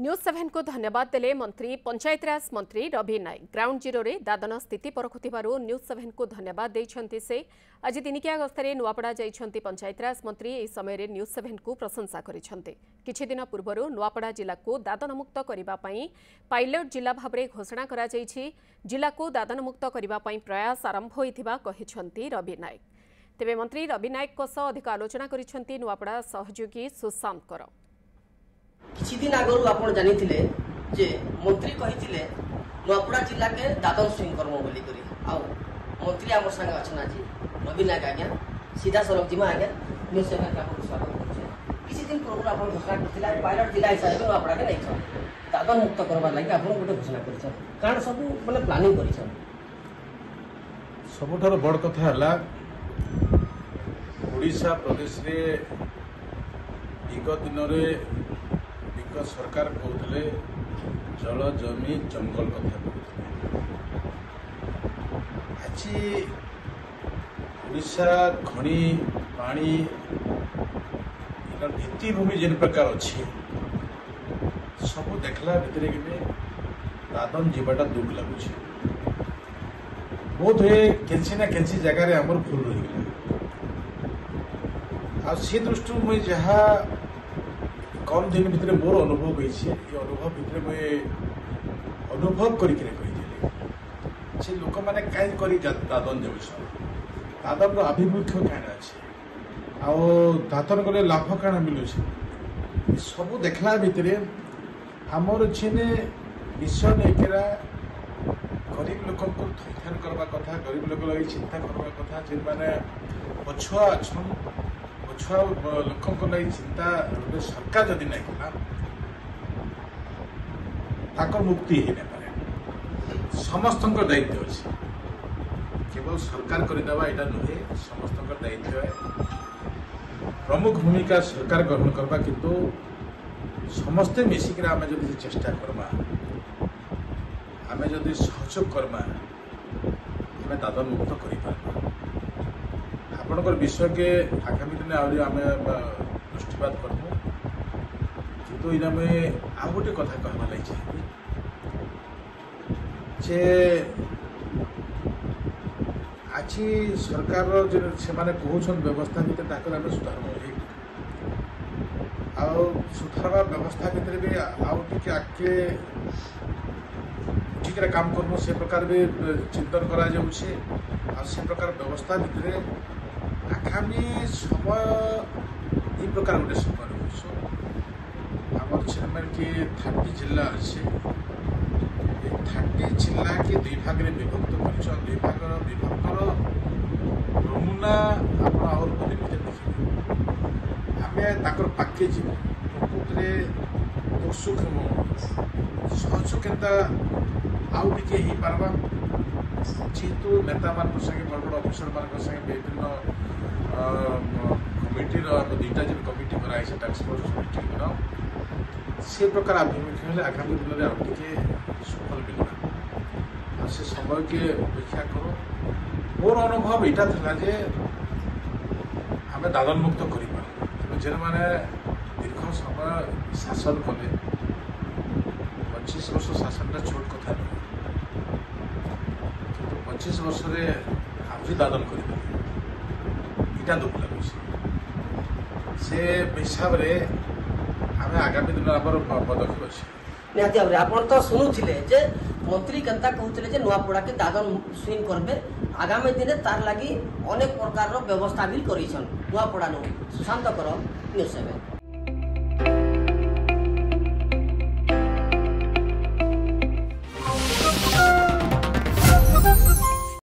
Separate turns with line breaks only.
News 7 को धन्यवाद देले मंत्री पंचायतराज मंत्री रवि नायक ग्राउंड जीरो रे दादन स्थिति परखुथिबारु न्यूज 7 को धन्यवाद देइछंती से आज दिनिकिया गस्तरे नुआपड़ा जाइछंती पंचायतराज मंत्री ए समय रे न्यूज 7 को प्रशंसा करिछंती। किछि दिन पूर्वरु नुआपड़ा जिला को दादन मुक्त करिबा पई पायलट जिला भाबरे घोषणा करा जाइछि। जिला को दादन मुक्त करिबा पई प्रयास आरंभ होइथिबा कहिछंती रवि नायक। तेबे मंत्री रवि नायक को सह अधिक आलोचना करिछंती नुआपड़ा सहयोगी सुशांत कर।
किछि दिन आगरु आपण जानिथिले जे मंत्री कहिथिले नुआपड़ा जिला के दादन स्विंग करमो बोली करी आ मंत्री हमर संग अछन आज रवि नायक आज्ञा सीधा सड़क जिमा आज्ञा न्यूज 7 का आपको स्वागत करछे। किछि दिन पूर्व आपण घोषणा करथिला पायलट जिला हिसाब से नुआपड़ा के नै छ दादन मुक्त करबा लागि आपण गोटे घोषणा करछ कारण सब माने प्लानिंग करिछ।
सबुठार बड़ कथा हला ओडिशा प्रदेश रे विगत दिन रे सरकार कहते जल जमी जंगल कथा कहते आज ओडिशा खनि पानी भित्तिभूमि जिन प्रकार अच्छी सब देखला भितर दादन जीवाटा दुख लगुच बहुत हुए केंसी ना केंसी जगह आमर भूल रही आ से दृष्टि मुझे जहाँ कम दिन भितर मोर अनुभव होइछि ये अनुभव भितर मुझे अनुभव करके से लोक मैंने कहीं करी दादन जाऊँ दादन आभिमुख्य कहीं अच्छे आ दादन गले लाभ कण मिलूँ सब देखला भितर आमर छेने विषय नहींकरा गरीब लोक थैथान करवा कथा गरीब लोक लगे चिंता करवा कथा जिन मैंने पछुआ अच्छन पछुआ लोक लगे चिंता सरकार जदि नहीं कला ताकर मुक्ति ही नहीं पारे समस्त दायित्व अच्छे केवल सरकार करदेवा यहाँ नुहे समस्त दायित्व है प्रमुख भूमिका सरकार ग्रहण करवा किंतु समस्ते मिसिक आम जब चेष्टा करमा आम जदि सहयोग करमा आम दादन मुक्त कर आपणकर विषय के आगामी दिन आम दृष्टिपात करमु किंतु इना में आ गोटे कथा कहवा लगी चाहिए जे आज सरकार से कहन व्यवस्था भितर ताकर आम सुधार सुधारवा व्यवस्था भितर भी आगे आगे ठीक काम करमु से प्रकार भी चिंतन करा जाउछे आ से प्रकार व्यवस्था भितर आगामी समय ये प्रकार गोटे समय रही आम चेयरमैन के 30 जिला अच्छे 30 जिला के दुई भाग में विभक्त कर दुई भाग विभक्तर नमूना आप देखिए आम ताकर पाके जी प्रकृति दुख सुख सहयोग के आउ टे हो पार्बा जेहेतु नेता मान संगे बड़ बड़ अफिसर मान संगे विभिन्न कमिटीर दुईटा जो कमिटी कराई टास्क फोर्स कमिटी से प्रकार आभिमुख्य हेले आगामी दिन में आउ टे सफल मिलना से समय के अपेक्षा करो मोर अनुभव यहाँ था जे आम दादन मुक्त कर जे मैंने दीर्घ समय शासन कले 25 वर्ष शासन छोट कथा नुहे 25 वर्ष आज दादन कर दुख लगुच से हिसाब से आम आगामी दिन पदक्षेप अच्छे
निहाती भाव आप तो शुणुले जे मंत्री केन्ता कहते नुआपड़ा के दादन स्विंग करबे आगामी दिन तार लगी अनेक प्रकार व्यवस्था भी कर नुआपड़ा सुशांत कर न्यूज 7।